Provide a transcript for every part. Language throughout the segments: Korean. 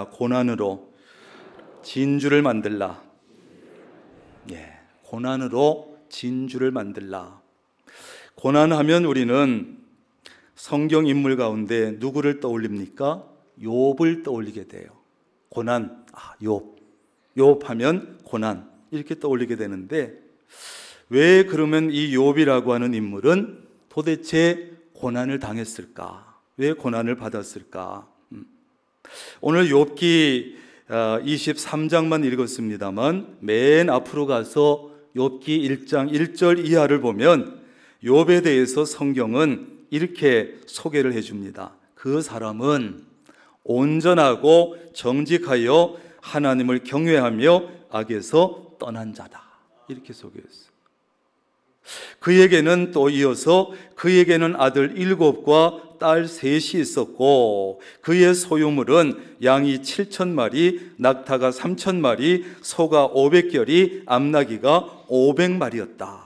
고난으로 진주를 만들라. 고난으로 진주를 만들라. 고난하면 우리는 성경 인물 가운데 누구를 떠올립니까? 욥을 떠올리게 돼요. 고난, 욥 하면 고난, 이렇게 떠올리게 되는데, 왜 그러면 이 욥이라고 하는 인물은 도대체 고난을 당했을까? 왜 고난을 받았을까? 오늘 욥기 23장만 읽었습니다만 맨 앞으로 가서 욥기 1장 1절 이하를 보면 욥에 대해서 성경은 이렇게 소개를 해줍니다. 그 사람은 온전하고 정직하여 하나님을 경외하며 악에서 떠난 자다, 이렇게 소개했어요. 그에게는 또 이어서 그에게는 아들 7과 딸 3이 있었고 그의 소유물은 양이 7,000마리, 낙타가 3,000마리, 소가 500결이, 암나귀가 500마리였다.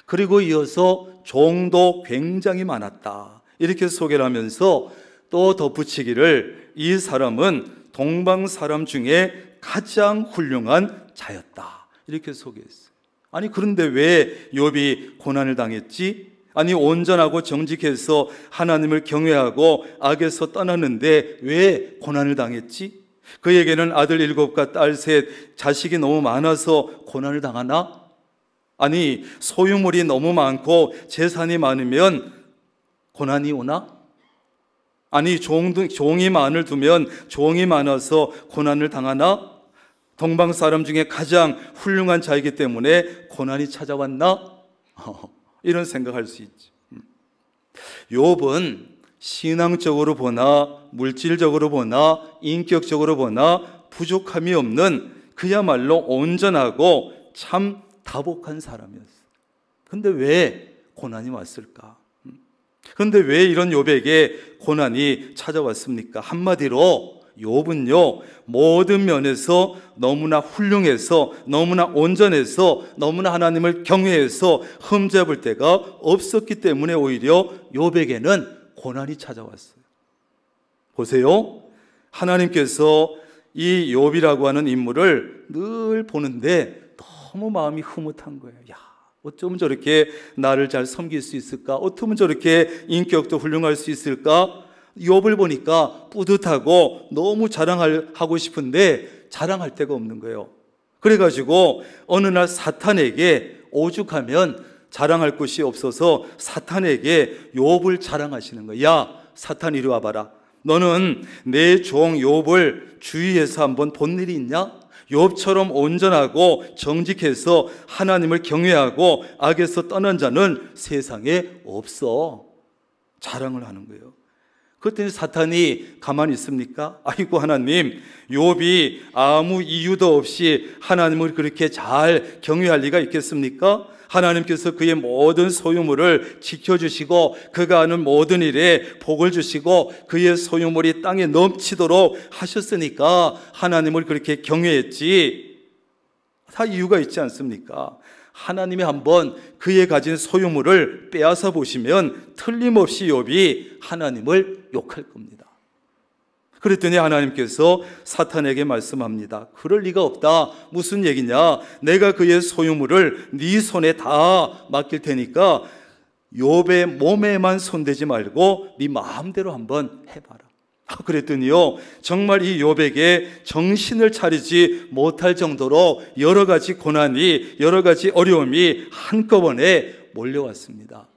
그리고 이어서 종도 굉장히 많았다, 이렇게 소개를 하면서 또 덧붙이기를 이 사람은 동방 사람 중에 가장 훌륭한 자였다, 이렇게 소개했어요. 아니 그런데 왜 욥이 고난을 당했지? 아니 온전하고 정직해서 하나님을 경외하고 악에서 떠났는데 왜 고난을 당했지? 그에게는 아들 7과 딸 3, 자식이 너무 많아서 고난을 당하나? 아니 소유물이 너무 많고 재산이 많으면 고난이 오나? 아니 종이 많을 두면 종이 많아서 고난을 당하나? 동방 사람 중에 가장 훌륭한 자이기 때문에 고난이 찾아왔나? 이런 생각할 수 있지. 욥은 신앙적으로 보나 물질적으로 보나 인격적으로 보나 부족함이 없는 그야말로 온전하고 참 다복한 사람이었어요. 그런데 왜 고난이 왔을까? 그런데 왜 이런 욥에게 고난이 찾아왔습니까? 한마디로 욥은요, 모든 면에서 너무나 훌륭해서, 너무나 온전해서, 너무나 하나님을 경외해서 흠잡을 데가 없었기 때문에 오히려 욥에게는 고난이 찾아왔어요. 보세요, 하나님께서 이 욥이라고 하는 인물을 늘 보는데 너무 마음이 흐뭇한 거예요. 어쩌면 저렇게 나를 잘 섬길 수 있을까? 어쩌면 저렇게 인격도 훌륭할 수 있을까? 욥을 보니까 뿌듯하고 너무 자랑하고 싶은데 자랑할 데가 없는 거예요. 그래가지고 어느 날 사탄에게 오죽하면 자랑할 곳이 없어서 사탄에게 욥을 자랑하시는 거예요. 야, 사탄 이리 와봐라. 너는 내 종 욥을 주위에서 한번 본 일이 있냐? 욥처럼 온전하고 정직해서 하나님을 경외하고 악에서 떠난 자는 세상에 없어. 자랑을 하는 거예요. 그랬더니 사탄이 가만히 있습니까? 아이고 하나님, 욥이 아무 이유도 없이 하나님을 그렇게 잘 경외할 리가 있겠습니까? 하나님께서 그의 모든 소유물을 지켜주시고 그가 하는 모든 일에 복을 주시고 그의 소유물이 땅에 넘치도록 하셨으니까 하나님을 그렇게 경외했지. 다 이유가 있지 않습니까? 하나님이 한번 그의 가진 소유물을 빼앗아 보시면 틀림없이 욥이 하나님을 욕할 겁니다. 그랬더니 하나님께서 사탄에게 말씀합니다. 그럴 리가 없다. 무슨 얘기냐? 내가 그의 소유물을 네 손에 다 맡길 테니까 욥의 몸에만 손대지 말고 네 마음대로 한번 해봐라. 그랬더니요, 정말 이 욥에게 정신을 차리지 못할 정도로 여러 가지 고난이, 여러 가지 어려움이 한꺼번에 몰려왔습니다.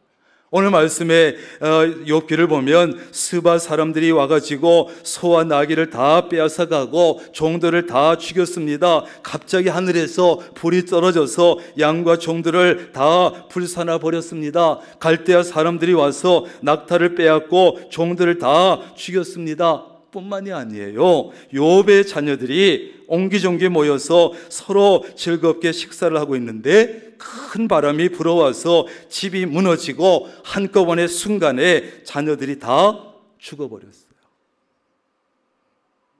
오늘 말씀에 욥기를 보면 스바 사람들이 와가지고 소와 나귀를 다 빼앗아가고 종들을 다 죽였습니다. 갑자기 하늘에서 불이 떨어져서 양과 종들을 다 불사나 버렸습니다. 갈대아 사람들이 와서 낙타를 빼앗고 종들을 다 죽였습니다. 뿐만이 아니에요. 욥의 자녀들이 옹기종기 모여서 서로 즐겁게 식사를 하고 있는데 큰 바람이 불어와서 집이 무너지고 한꺼번에 순간에 자녀들이 다 죽어버렸어요.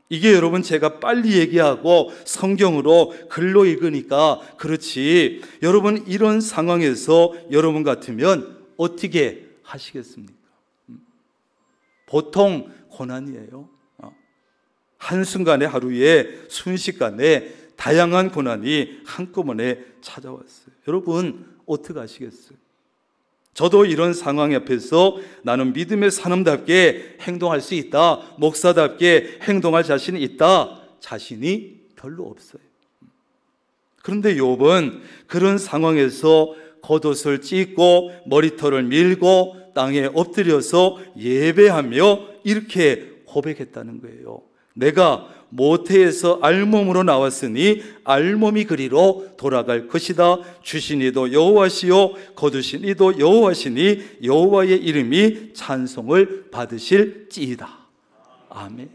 이게 여러분 제가 빨리 얘기하고 성경으로 글로 읽으니까 그렇지, 여러분 이런 상황에서 여러분 같으면 어떻게 하시겠습니까? 보통 고난이에요. 한순간에 하루에 순식간에 다양한 고난이 한꺼번에 찾아왔어요. 여러분 어떻게 하시겠어요? 저도 이런 상황 앞에서 나는 믿음의 사람답게 행동할 수 있다, 목사답게 행동할 자신이 있다, 자신이 별로 없어요. 그런데 욥은 그런 상황에서 겉옷을 찢고 머리털을 밀고 땅에 엎드려서 예배하며 이렇게 고백했다는 거예요. 내가 모태에서 알몸으로 나왔으니 알몸이 그리로 돌아갈 것이다. 주신 이도 여호와시요 거두신 이도 여호와시니 여호와의 이름이 찬송을 받으실지이다. 아멘.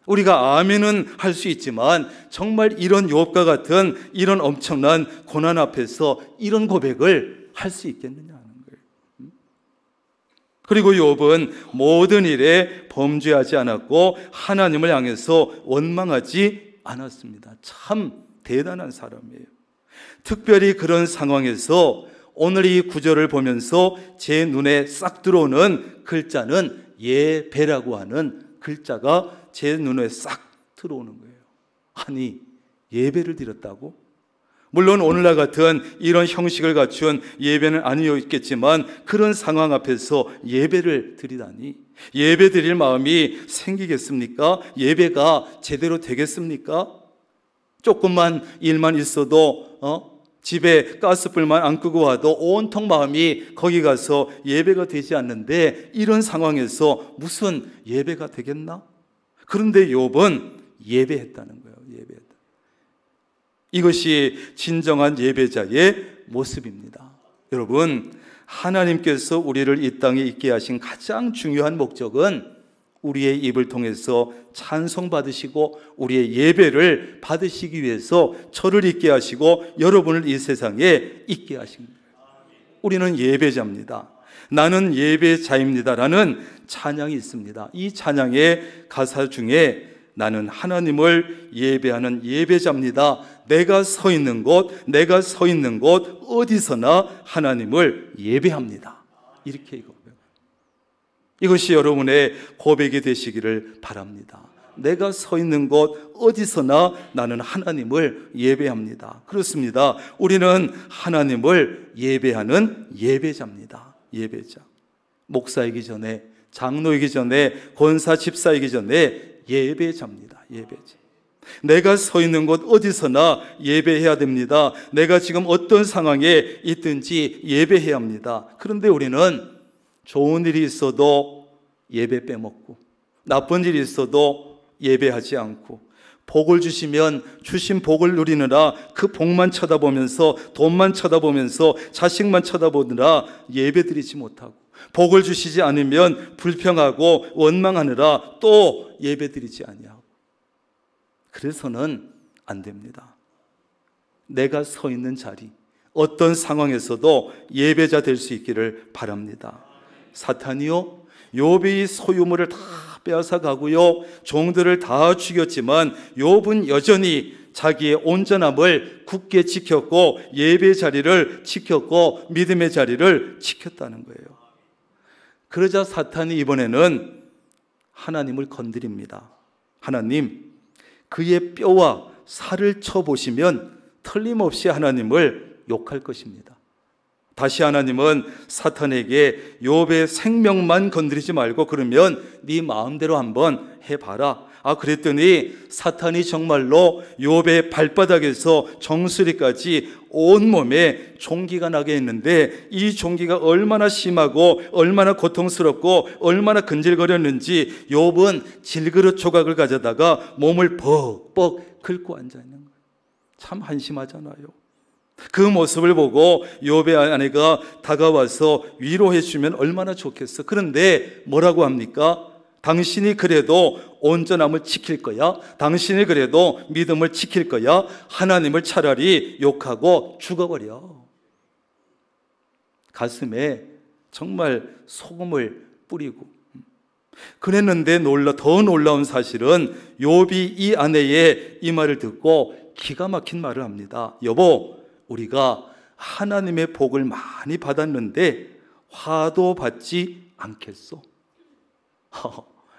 우리가 아멘은 할 수 있지만 정말 이런 욥과 같은 이런 엄청난 고난 앞에서 이런 고백을 할 수 있겠느냐 하는 거예요. 그리고 욥은 모든 일에 범죄하지 않았고 하나님을 향해서 원망하지 않았습니다. 참 대단한 사람이에요. 특별히 그런 상황에서 오늘 이 구절을 보면서 제 눈에 싹 들어오는 글자는 예배라고 하는 글자가 제 눈에 싹 들어오는 거예요. 아니, 예배를 드렸다고? 물론 오늘날 같은 이런 형식을 갖춘 예배는 아니었겠지만 그런 상황 앞에서 예배를 드리다니, 예배 드릴 마음이 생기겠습니까? 예배가 제대로 되겠습니까? 조금만 일만 있어도 집에 가스불만 안 끄고 와도 온통 마음이 거기 가서 예배가 되지 않는데 이런 상황에서 무슨 예배가 되겠나? 그런데 욥은 예배했다는 거예요. 예배했다. 이것이 진정한 예배자의 모습입니다. 여러분, 하나님께서 우리를 이 땅에 있게 하신 가장 중요한 목적은 우리의 입을 통해서 찬송받으시고 우리의 예배를 받으시기 위해서 저를 있게 하시고 여러분을 이 세상에 있게 하신 거예요. 우리는 예배자입니다. 나는 예배자입니다라는 찬양이 있습니다. 이 찬양의 가사 중에 나는 하나님을 예배하는 예배자입니다. 내가 서 있는 곳 어디서나 하나님을 예배합니다. 이렇게 이거고요. 이것이 여러분의 고백이 되시기를 바랍니다. 내가 서 있는 곳 어디서나 나는 하나님을 예배합니다. 그렇습니다. 우리는 하나님을 예배하는 예배자입니다. 예배자. 목사이기 전에, 장로이기 전에, 권사 집사이기 전에 예배자입니다. 예배자. 내가 서 있는 곳 어디서나 예배해야 됩니다. 내가 지금 어떤 상황에 있든지 예배해야 합니다. 그런데 우리는 좋은 일이 있어도 예배 빼먹고, 나쁜 일이 있어도 예배하지 않고, 복을 주시면 주신 복을 누리느라 그 복만 쳐다보면서, 돈만 쳐다보면서, 자식만 쳐다보느라 예배드리지 못하고, 복을 주시지 않으면 불평하고 원망하느라 또 예배드리지 아니하고. 그래서는 안 됩니다. 내가 서 있는 자리, 어떤 상황에서도 예배자 될 수 있기를 바랍니다. 사탄이요, 욥의 소유물을 다 빼앗아 가고요, 종들을 다 죽였지만 욥은 여전히 자기의 온전함을 굳게 지켰고 예배 자리를 지켰고 믿음의 자리를 지켰다는 거예요. 그러자 사탄이 이번에는 하나님을 건드립니다. 하나님, 그의 뼈와 살을 쳐보시면 틀림없이 하나님을 욕할 것입니다. 다시 하나님은 사탄에게 욥의 생명만 건드리지 말고 그러면 네 마음대로 한번 해봐라. 그랬더니 사탄이 정말로 욥의 발바닥에서 정수리까지 온몸에 종기가 나게 했는데, 이 종기가 얼마나 심하고 얼마나 고통스럽고 얼마나 근질거렸는지 욥은 질그릇 조각을 가져다가 몸을 벅벅 긁고 앉아있는 거예요. 참 한심하잖아요. 그 모습을 보고 욥의 아내가 다가와서 위로해 주면 얼마나 좋겠어. 그런데 뭐라고 합니까? 당신이 그래도 온전함을 지킬 거야? 당신이 그래도 믿음을 지킬 거야? 하나님을 차라리 욕하고 죽어버려. 가슴에 정말 소금을 뿌리고 그랬는데 더 놀라운 사실은 욥이 이 아내의 이 말을 듣고 기가 막힌 말을 합니다. 여보, 우리가 하나님의 복을 많이 받았는데 화도 받지 않겠소?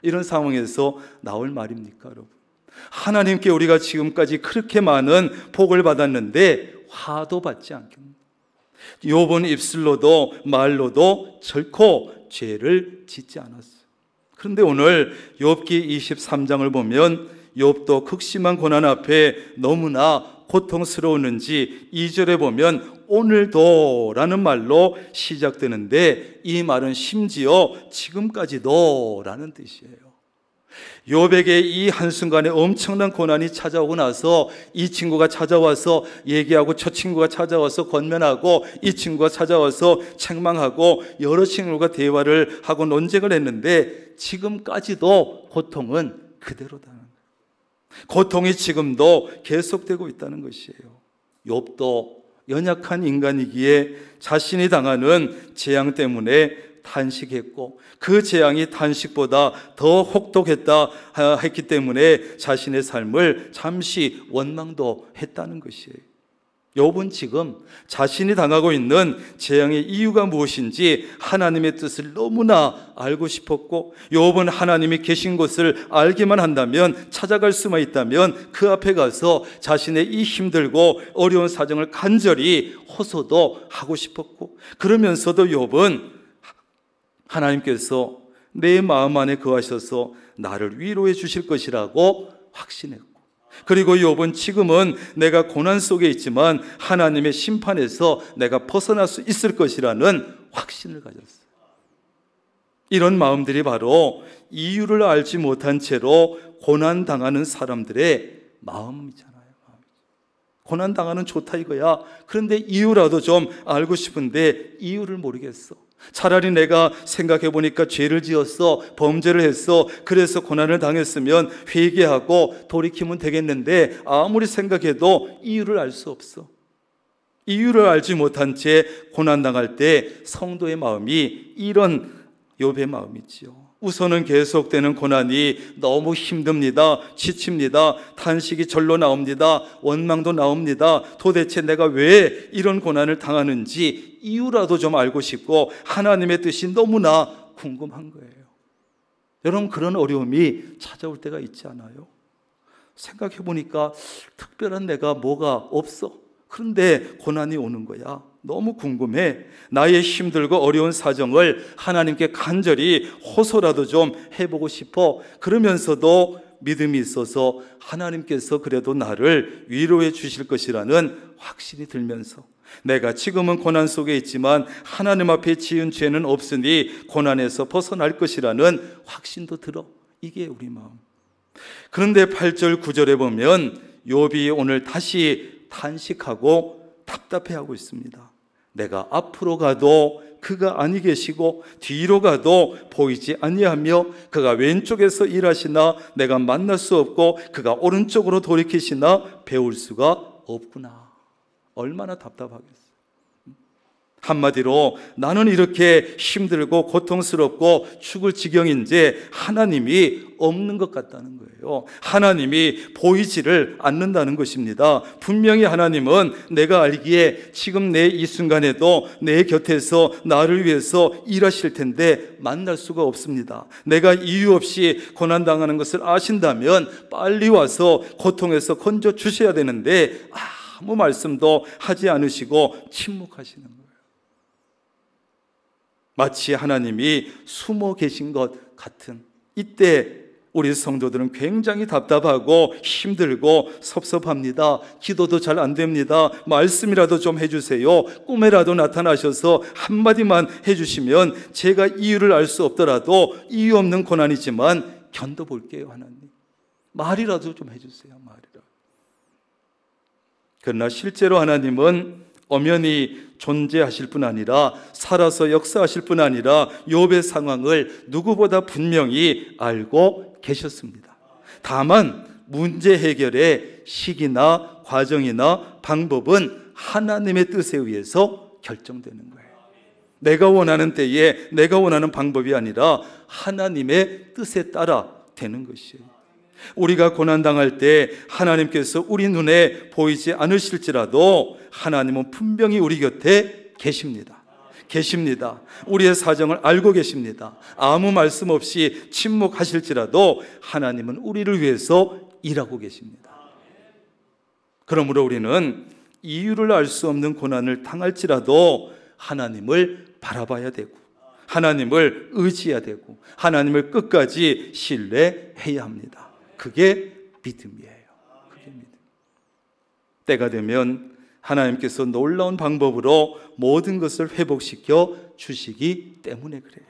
이런 상황에서 나올 말입니까, 여러분? 하나님께 우리가 지금까지 그렇게 많은 복을 받았는데 화도 받지 않겠나? 욥은 입술로도 말로도 결코 죄를 짓지 않았어요. 그런데 오늘 욥기 23장을 보면 욥도 극심한 고난 앞에 너무나 고통스러웠는지 2절에 보면 오늘도 라는 말로 시작되는데 이 말은 심지어 지금까지도 라는 뜻이에요. 욥에게 이 한순간에 엄청난 고난이 찾아오고 나서 이 친구가 찾아와서 얘기하고 저 친구가 찾아와서 권면하고 이 친구가 찾아와서 책망하고 여러 친구가 대화를 하고 논쟁을 했는데 지금까지도 고통은 그대로다. 고통이 지금도 계속되고 있다는 것이에요. 욥도 연약한 인간이기에 자신이 당하는 재앙 때문에 탄식했고 그 재앙이 탄식보다 더 혹독했다 했기 때문에 자신의 삶을 잠시 원망도 했다는 것이에요. 욥은 지금 자신이 당하고 있는 재앙의 이유가 무엇인지 하나님의 뜻을 너무나 알고 싶었고 욥은 하나님이 계신 곳을 알기만 한다면 찾아갈 수만 있다면 그 앞에 가서 자신의 이 힘들고 어려운 사정을 간절히 호소도 하고 싶었고 그러면서도 욥은 하나님께서 내 마음 안에 거하셔서 나를 위로해 주실 것이라고 확신했고 그리고 욥은 지금은 내가 고난 속에 있지만 하나님의 심판에서 내가 벗어날 수 있을 것이라는 확신을 가졌어요. 이런 마음들이 바로 이유를 알지 못한 채로 고난당하는 사람들의 마음이잖아요. 고난당하는 좋다 이거야. 그런데 이유라도 좀 알고 싶은데 이유를 모르겠어. 차라리 내가 생각해 보니까 죄를 지었어, 범죄를 했어, 그래서 고난을 당했으면 회개하고 돌이키면 되겠는데 아무리 생각해도 이유를 알 수 없어. 이유를 알지 못한 채 고난당할 때 성도의 마음이 이런 욥의 마음이지요. 우선은 계속되는 고난이 너무 힘듭니다. 지칩니다. 탄식이 절로 나옵니다. 원망도 나옵니다. 도대체 내가 왜 이런 고난을 당하는지 이유라도 좀 알고 싶고 하나님의 뜻이 너무나 궁금한 거예요. 여러분 그런 어려움이 찾아올 때가 있지 않아요? 생각해 보니까 특별한 내가 뭐가 없어. 그런데 고난이 오는 거야. 너무 궁금해. 나의 힘들고 어려운 사정을 하나님께 간절히 호소라도 좀 해보고 싶어. 그러면서도 믿음이 있어서 하나님께서 그래도 나를 위로해 주실 것이라는 확신이 들면서 내가 지금은 고난 속에 있지만 하나님 앞에 지은 죄는 없으니 고난에서 벗어날 것이라는 확신도 들어. 이게 우리 마음. 그런데 8절 9절에 보면 욥이 오늘 다시 탄식하고 답답해하고 있습니다. 내가 앞으로 가도 그가 아니 계시고 뒤로 가도 보이지 아니하며 그가 왼쪽에서 일하시나 내가 만날 수 없고 그가 오른쪽으로 돌이키시나 배울 수가 없구나. 얼마나 답답하겠어요. 한마디로 나는 이렇게 힘들고 고통스럽고 죽을 지경인데 하나님이 없는 것 같다는 거예요. 하나님이 보이지를 않는다는 것입니다. 분명히 하나님은 내가 알기에 지금 내 이 순간에도 내 곁에서 나를 위해서 일하실 텐데 만날 수가 없습니다. 내가 이유 없이 고난당하는 것을 아신다면 빨리 와서 고통에서 건져 주셔야 되는데 아무 말씀도 하지 않으시고 침묵하시는 거예요. 마치 하나님이 숨어 계신 것 같은 이때 우리 성도들은 굉장히 답답하고 힘들고 섭섭합니다. 기도도 잘 안 됩니다. 말씀이라도 좀 해주세요. 꿈에라도 나타나셔서 한마디만 해주시면 제가 이유를 알 수 없더라도 이유 없는 고난이지만 견뎌볼게요. 하나님 말이라도 좀 해주세요. 말이라도. 그러나 실제로 하나님은 엄연히 존재하실 뿐 아니라 살아서 역사하실 뿐 아니라 욥의 상황을 누구보다 분명히 알고 계셨습니다. 다만 문제 해결의 시기나 과정이나 방법은 하나님의 뜻에 의해서 결정되는 거예요. 내가 원하는 때에 내가 원하는 방법이 아니라 하나님의 뜻에 따라 되는 것이에요. 우리가 고난당할 때 하나님께서 우리 눈에 보이지 않으실지라도 하나님은 분명히 우리 곁에 계십니다. 계십니다. 우리의 사정을 알고 계십니다. 아무 말씀 없이 침묵하실지라도 하나님은 우리를 위해서 일하고 계십니다. 그러므로 우리는 이유를 알 수 없는 고난을 당할지라도 하나님을 바라봐야 되고, 하나님을 의지해야 되고, 하나님을 끝까지 신뢰해야 합니다. 그게 믿음이에요. 그게 믿음. 때가 되면 하나님께서 놀라운 방법으로 모든 것을 회복시켜 주시기 때문에 그래요.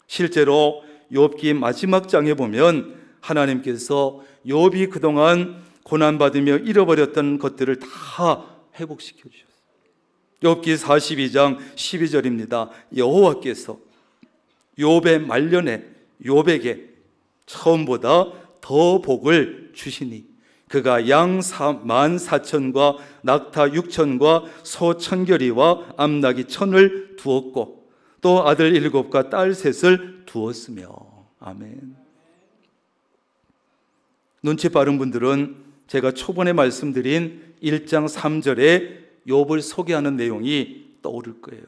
실제로 욥기 마지막 장에 보면 하나님께서 욥이 그동안 고난받으며 잃어버렸던 것들을 다 회복시켜 주셨어요. 욥기 42장 12절입니다. 여호와께서 욥의 말년에 욥에게 처음보다 더 복을 주시니 그가 양 14,000과 낙타 6,000과 소 1,000결이와 암낙이 1,000을 두었고 또 아들 7과 딸 3을 두었으며. 아멘. 눈치 빠른 분들은 제가 초반에 말씀드린 1장 3절에 욥을 소개하는 내용이 떠오를 거예요.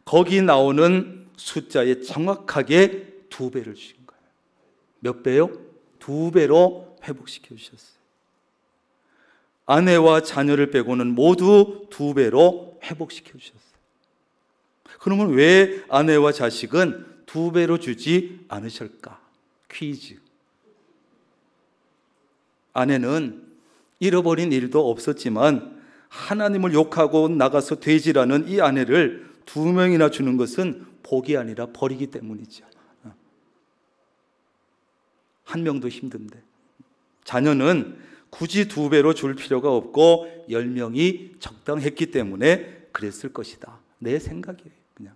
거기 나오는 숫자에 정확하게 2배를 주신 거예요. 몇 배요? 2배로 회복시켜 주셨어요. 아내와 자녀를 빼고는 모두 2배로 회복시켜 주셨어요. 그러면 왜 아내와 자식은 2배로 주지 않으실까? 퀴즈. 아내는 잃어버린 일도 없었지만 하나님을 욕하고 나가서 돼지라는 이 아내를 2명이나 주는 것은 복이 아니라 버리기 때문이죠. 1명도 힘든데. 자녀는 굳이 2배로 줄 필요가 없고 10명이 적당했기 때문에 그랬을 것이다. 내 생각이에요. 그냥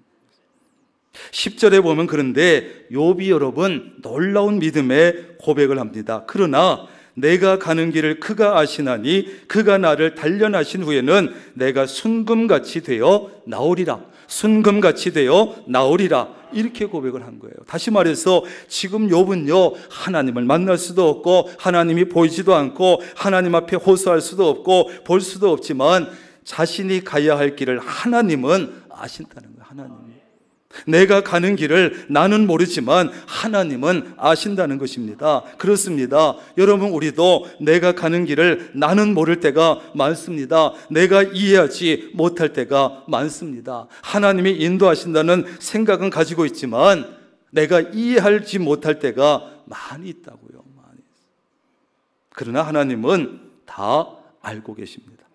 10절에 보면 그런데 욥이 여러분 놀라운 믿음의 고백을 합니다. 그러나 내가 가는 길을 그가 아시나니 그가 나를 단련하신 후에는 내가 순금같이 되어 나오리라. 순금같이 되어 나오리라. 이렇게 고백을 한 거예요. 다시 말해서 지금 욥은요, 하나님을 만날 수도 없고 하나님이 보이지도 않고 하나님 앞에 호소할 수도 없고 볼 수도 없지만 자신이 가야 할 길을 하나님은 아신다는 거예요. 하나님이. 내가 가는 길을 나는 모르지만 하나님은 아신다는 것입니다. 그렇습니다. 여러분, 우리도 내가 가는 길을 나는 모를 때가 많습니다. 내가 이해하지 못할 때가 많습니다. 하나님이 인도하신다는 생각은 가지고 있지만 내가 이해하지 못할 때가 많이 있다고요. 많이. 그러나 하나님은 다 알고 계십니다.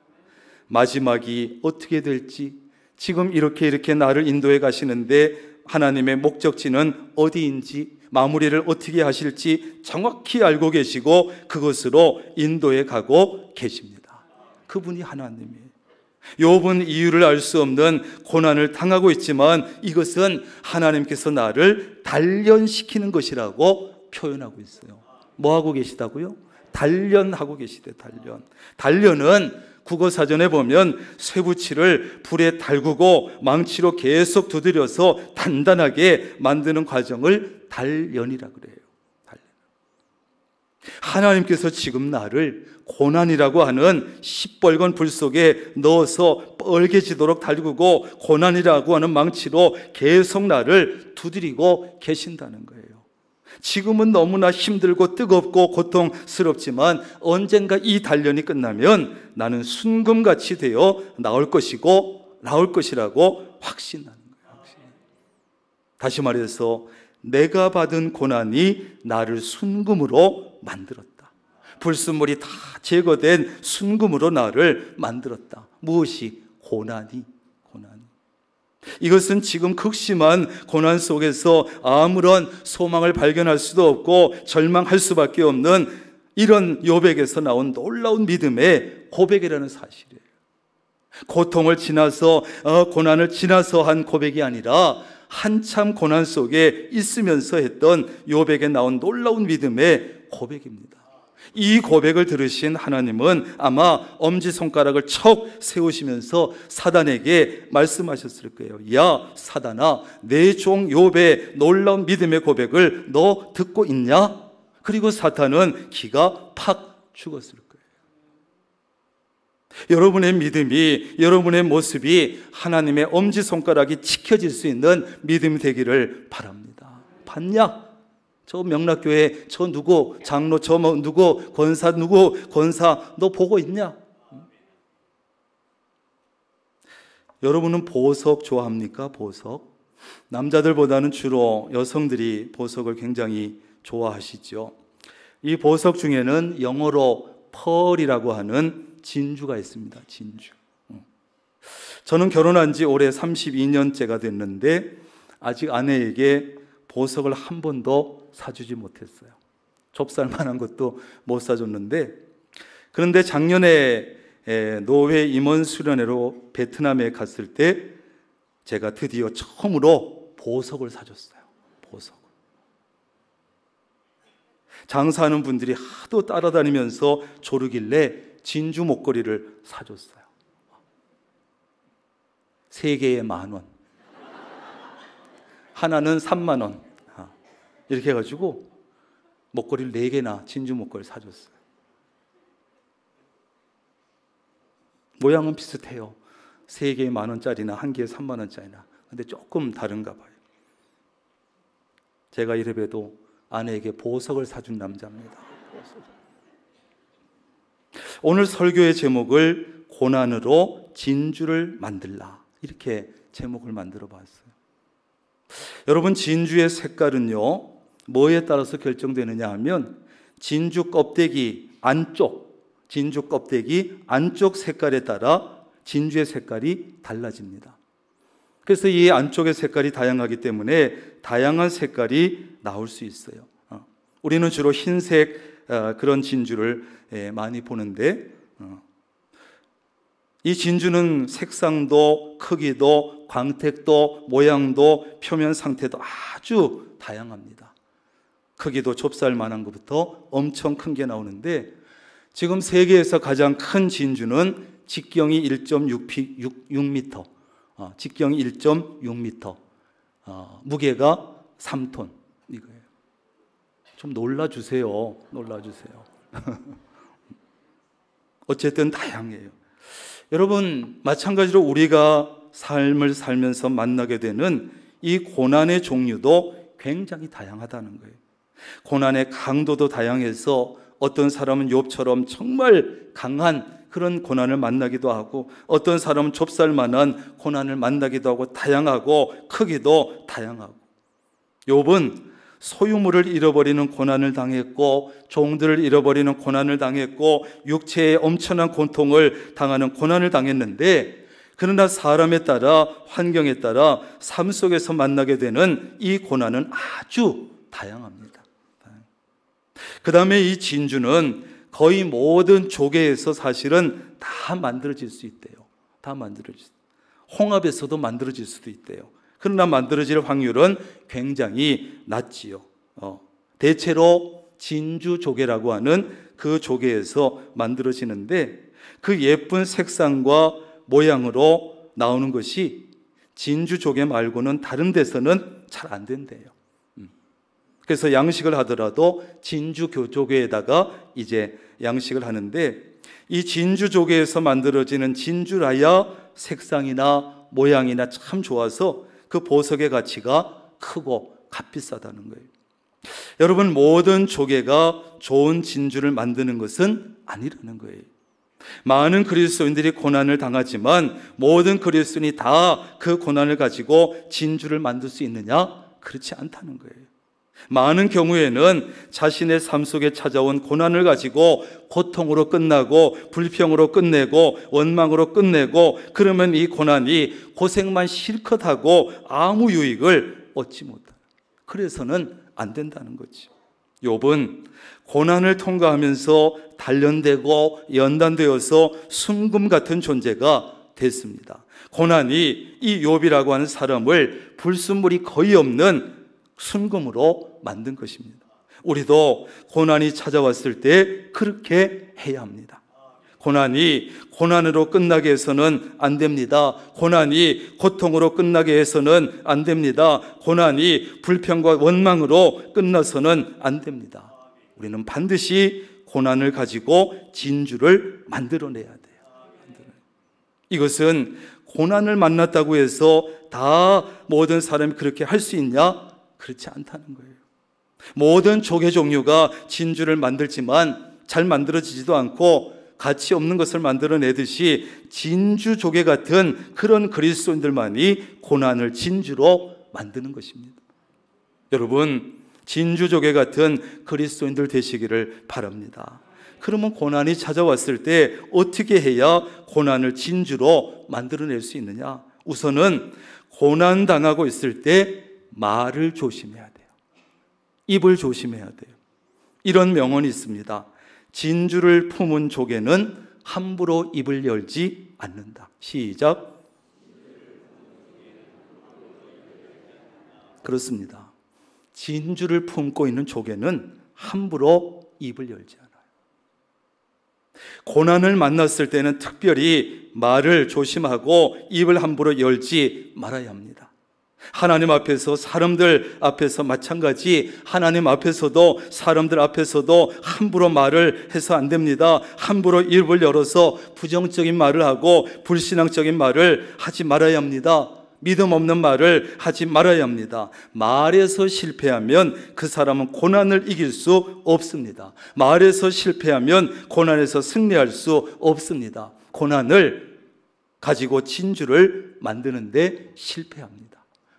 마지막이 어떻게 될지, 지금 이렇게 나를 인도해 가시는데 하나님의 목적지는 어디인지, 마무리를 어떻게 하실지 정확히 알고 계시고 그것으로 인도해 가고 계십니다. 그분이 하나님이에요. 욥은 이유를 알 수 없는 고난을 당하고 있지만 이것은 하나님께서 나를 단련시키는 것이라고 표현하고 있어요. 뭐 하고 계시다고요? 단련하고 계시대. 단련은 국어사전에 보면 쇠붙이를 불에 달구고 망치로 계속 두드려서 단단하게 만드는 과정을 단련이라 그래요. 단련. 하나님께서 지금 나를 고난이라고 하는 시뻘건 불 속에 넣어서 뻘개지도록 달구고 고난이라고 하는 망치로 계속 나를 두드리고 계신다는 거예요. 지금은 너무나 힘들고 뜨겁고 고통스럽지만 언젠가 이 단련이 끝나면 나는 순금같이 되어 나올 것이라고 확신하는 거예요. 다시 말해서 내가 받은 고난이 나를 순금으로 만들었다. 불순물이 다 제거된 순금으로 나를 만들었다. 무엇이? 고난이. 이것은 지금 극심한 고난 속에서 아무런 소망을 발견할 수도 없고 절망할 수밖에 없는 이런 욥에게서 나온 놀라운 믿음의 고백이라는 사실이에요. 고통을 지나서 고난을 지나서 한 고백이 아니라 한참 고난 속에 있으면서 했던 욥에게 나온 놀라운 믿음의 고백입니다. 이 고백을 들으신 하나님은 아마 엄지손가락을 척 세우시면서 사단에게 말씀하셨을 거예요. 야 사단아, 내 종 욥의 놀라운 믿음의 고백을 너 듣고 있냐? 그리고 사탄은 기가 팍 죽었을 거예요. 여러분의 믿음이, 여러분의 모습이 하나님의 엄지손가락이 지켜질 수 있는 믿음이 되기를 바랍니다. 봤냐? 저 명락교회 저 누구, 장로 저 누구, 권사 누구, 권사 너 보고 있냐? 여러분은 보석 좋아합니까? 보석? 남자들보다는 주로 여성들이 보석을 굉장히 좋아하시죠. 이 보석 중에는 영어로 펄이라고 하는 진주가 있습니다. 진주. 저는 결혼한 지 올해 32년째가 됐는데 아직 아내에게 보석을 한 번도 사주지 못했어요. 좁쌀 만한 것도 못 사줬는데, 그런데 작년에 노회 임원 수련회로 베트남에 갔을 때 제가 드디어 처음으로 보석을 사줬어요. 보석. 장사하는 분들이 하도 따라다니면서 조르길래 진주 목걸이를 사줬어요. 3개에 10,000원, 하나는 30,000원, 이렇게 해가지고 목걸이를 4개나 진주 목걸이를 사줬어요. 모양은 비슷해요. 3개에 10,000원짜리나 1개에 30,000원짜리나. 근데 조금 다른가 봐요. 제가 이래봬도 아내에게 보석을 사준 남자입니다. 오늘 설교의 제목을 고난으로 진주를 만들라, 이렇게 제목을 만들어 봤어요. 여러분, 진주의 색깔은요, 뭐에 따라서 결정되느냐 하면 진주 껍데기 안쪽, 진주 껍데기 안쪽 색깔에 따라 진주의 색깔이 달라집니다. 그래서 이 안쪽의 색깔이 다양하기 때문에 다양한 색깔이 나올 수 있어요. 우리는 주로 흰색 그런 진주를 많이 보는데, 이 진주는 색상도 크기도 광택도 모양도 표면 상태도 아주 다양합니다. 크기도 좁쌀만한 것부터 엄청 큰 게 나오는데, 지금 세계에서 가장 큰 진주는 직경이 1.6m, 직경이 1.6m, 무게가 3톤 이거예요. 좀 놀라주세요. 놀라주세요. 어쨌든 다양해요. 여러분, 마찬가지로 우리가 삶을 살면서 만나게 되는 이 고난의 종류도 굉장히 다양하다는 거예요. 고난의 강도도 다양해서 어떤 사람은 욥처럼 정말 강한 그런 고난을 만나기도 하고, 어떤 사람은 좁쌀만한 고난을 만나기도 하고, 다양하고 크기도 다양하고. 욥은 소유물을 잃어버리는 고난을 당했고, 종들을 잃어버리는 고난을 당했고, 육체의 엄청난 고통을 당하는 고난을 당했는데, 그러나 사람에 따라, 환경에 따라 삶 속에서 만나게 되는 이 고난은 아주 다양합니다. 그 다음에 이 진주는 거의 모든 조개에서 사실은 다 만들어질 수 있대요. 다 만들어질 수 있어요. 홍합에서도 만들어질 수도 있대요. 그러나 만들어질 확률은 굉장히 낮지요. 대체로 진주 조개라고 하는 그 조개에서 만들어지는데, 그 예쁜 색상과 모양으로 나오는 것이 진주 조개 말고는 다른 데서는 잘 안 된대요. 그래서 양식을 하더라도 진주 조개에다가 이제 양식을 하는데, 이 진주 조개에서 만들어지는 진주라야 색상이나 모양이나 참 좋아서 그 보석의 가치가 크고 값비싸다는 거예요. 여러분, 모든 조개가 좋은 진주를 만드는 것은 아니라는 거예요. 많은 그리스도인들이 고난을 당하지만 모든 그리스도인이 다 그 고난을 가지고 진주를 만들 수 있느냐? 그렇지 않다는 거예요. 많은 경우에는 자신의 삶 속에 찾아온 고난을 가지고 고통으로 끝나고 불평으로 끝내고 원망으로 끝내고, 그러면 이 고난이 고생만 실컷 하고 아무 유익을 얻지 못한다. 그래서는 안 된다는 거지. 욥은 고난을 통과하면서 단련되고 연단되어서 순금 같은 존재가 됐습니다. 고난이 이 욥이라고 하는 사람을 불순물이 거의 없는 순금으로 만든 것입니다. 우리도 고난이 찾아왔을 때 그렇게 해야 합니다. 고난이 고난으로 끝나게 해서는 안 됩니다. 고난이 고통으로 끝나게 해서는 안 됩니다. 고난이 불평과 원망으로 끝나서는 안 됩니다. 우리는 반드시 고난을 가지고 진주를 만들어내야 돼요. 이것은 고난을 만났다고 해서 다 모든 사람이 그렇게 할 수 있냐? 그렇지 않다는 거예요. 모든 조개 종류가 진주를 만들지만 잘 만들어지지도 않고 가치 없는 것을 만들어내듯이 진주 조개 같은 그런 그리스도인들만이 고난을 진주로 만드는 것입니다. 여러분, 진주 조개 같은 그리스도인들 되시기를 바랍니다. 그러면 고난이 찾아왔을 때 어떻게 해야 고난을 진주로 만들어낼 수 있느냐? 우선은 고난 당하고 있을 때 말을 조심해야 돼요. 입을 조심해야 돼요. 이런 명언이 있습니다. 진주를 품은 조개는 함부로 입을 열지 않는다. 시작. 그렇습니다. 진주를 품고 있는 조개는 함부로 입을 열지 않아요. 고난을 만났을 때는 특별히 말을 조심하고 입을 함부로 열지 말아야 합니다. 하나님 앞에서, 사람들 앞에서 마찬가지, 하나님 앞에서도 사람들 앞에서도 함부로 말을 해서 안 됩니다. 함부로 입을 열어서 부정적인 말을 하고 불신앙적인 말을 하지 말아야 합니다. 믿음 없는 말을 하지 말아야 합니다. 말에서 실패하면 그 사람은 고난을 이길 수 없습니다. 말에서 실패하면 고난에서 승리할 수 없습니다. 고난을 가지고 진주를 만드는데 실패합니다.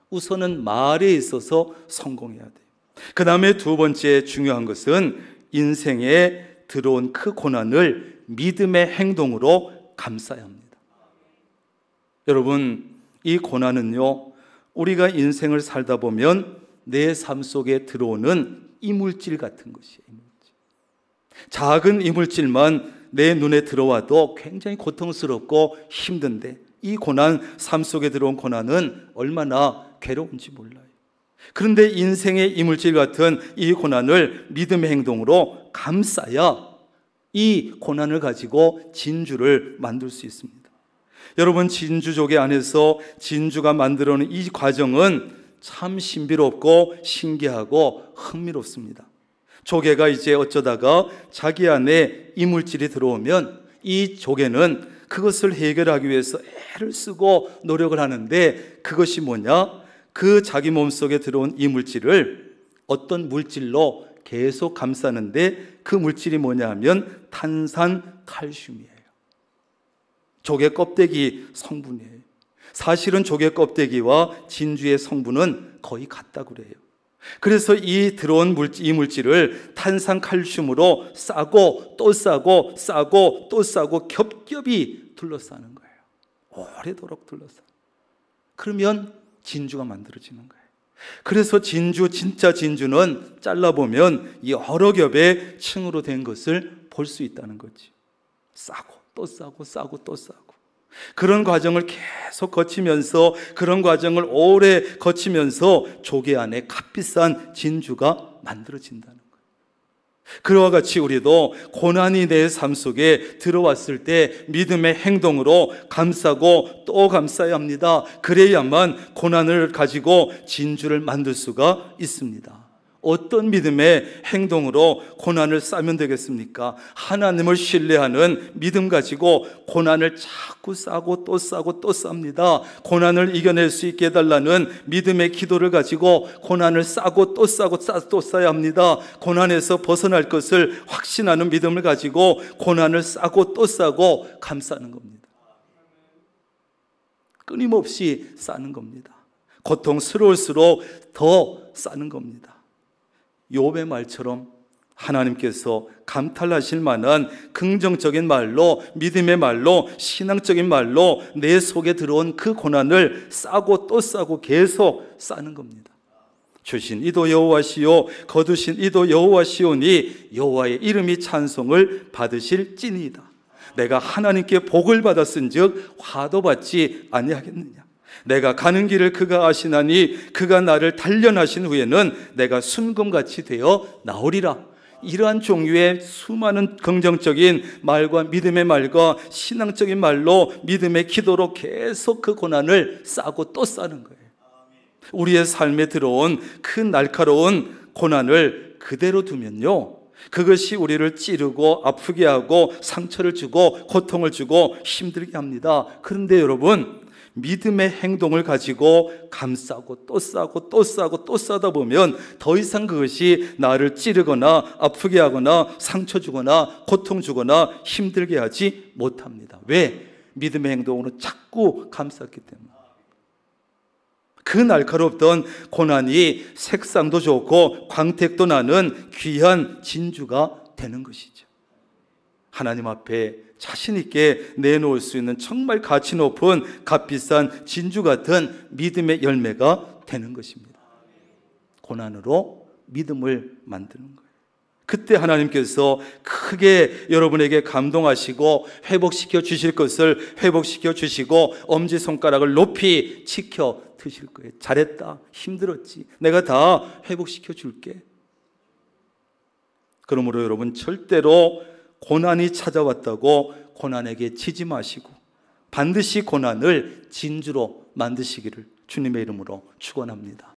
우선은 말에 있어서 성공해야 돼요. 그 다음에 두 번째 중요한 것은 인생에 들어온 그 고난을 믿음의 행동으로 감싸야 합니다. 여러분, 이 고난은요, 우리가 인생을 살다 보면 내 삶 속에 들어오는 이물질 같은 것이에요. 작은 이물질만 내 눈에 들어와도 굉장히 고통스럽고 힘든데, 이 고난, 삶 속에 들어온 고난은 얼마나 괴로운지 몰라요. 그런데 인생의 이물질 같은 이 고난을 믿음의 행동으로 감싸야 이 고난을 가지고 진주를 만들 수 있습니다. 여러분, 진주조개 안에서 진주가 만들어내는 이 과정은 참 신비롭고 신기하고 흥미롭습니다. 조개가 이제 어쩌다가 자기 안에 이물질이 들어오면 이 조개는 그것을 해결하기 위해서 애를 쓰고 노력을 하는데, 그것이 뭐냐? 그 자기 몸속에 들어온 이물질을 어떤 물질로 계속 감싸는데, 그 물질이 뭐냐 하면 탄산칼슘이에요. 조개 껍데기 성분이에요. 사실은 조개 껍데기와 진주의 성분은 거의 같다고 그래요. 그래서 이 들어온 이 물질을 탄산칼슘으로 싸고 또 싸고 싸고 또 싸고 겹겹이 둘러싸는 거예요. 오래도록 둘러싸. 그러면 진주가 만들어지는 거예요. 그래서 진주, 진짜 진주는 잘라보면 여러 겹의 층으로 된 것을 볼 수 있다는 거지. 싸고 또 싸고 싸고 또 싸고, 그런 과정을 계속 거치면서, 그런 과정을 오래 거치면서 조개 안에 값비싼 진주가 만들어진다는 거예요. 그와 같이 우리도 고난이 내 삶 속에 들어왔을 때 믿음의 행동으로 감싸고 또 감싸야 합니다. 그래야만 고난을 가지고 진주를 만들 수가 있습니다. 어떤 믿음의 행동으로 고난을 싸면 되겠습니까? 하나님을 신뢰하는 믿음 가지고 고난을 자꾸 싸고 또 싸고 또 쌉니다. 고난을 이겨낼 수 있게 해달라는 믿음의 기도를 가지고 고난을 싸고 또 싸고 또 싸야 합니다. 고난에서 벗어날 것을 확신하는 믿음을 가지고 고난을 싸고 또 싸고 감싸는 겁니다. 끊임없이 싸는 겁니다. 고통스러울수록 더 싸는 겁니다. 욥의 말처럼 하나님께서 감탄하실 만한 긍정적인 말로, 믿음의 말로, 신앙적인 말로 내 속에 들어온 그 고난을 싸고 또 싸고 계속 싸는 겁니다. 주신 이도 여호와시요 거두신 이도 여호와시오니 여호와의 이름이 찬송을 받으실지니이다. 내가 하나님께 복을 받았은즉 화도 받지 아니하겠느냐. 내가 가는 길을 그가 아시나니 그가 나를 단련하신 후에는 내가 순금같이 되어 나오리라. 이러한 종류의 수많은 긍정적인 말과 믿음의 말과 신앙적인 말로, 믿음의 기도로 계속 그 고난을 싸고 또 싸는 거예요. 우리의 삶에 들어온 그 날카로운 고난을 그대로 두면요, 그것이 우리를 찌르고 아프게 하고 상처를 주고 고통을 주고 힘들게 합니다. 그런데 여러분, 믿음의 행동을 가지고 감싸고 또 싸고 또 싸고 또 싸다 보면 더 이상 그것이 나를 찌르거나 아프게 하거나 상처 주거나 고통 주거나 힘들게 하지 못합니다. 왜? 믿음의 행동으로 자꾸 감쌌기 때문에. 그 날카롭던 고난이 색상도 좋고 광택도 나는 귀한 진주가 되는 것이죠. 하나님 앞에 자신 있게 내놓을 수 있는 정말 가치 높은 값비싼 진주 같은 믿음의 열매가 되는 것입니다. 고난으로 믿음을 만드는 거예요. 그때 하나님께서 크게 여러분에게 감동하시고 회복시켜 주실 것을 회복시켜 주시고 엄지손가락을 높이 치켜 드실 거예요. 잘했다, 힘들었지, 내가 다 회복시켜 줄게. 그러므로 여러분, 절대로 고난이 찾아왔다고 고난에게 지지 마시고 반드시 고난을 진주로 만드시기를 주님의 이름으로 축원합니다.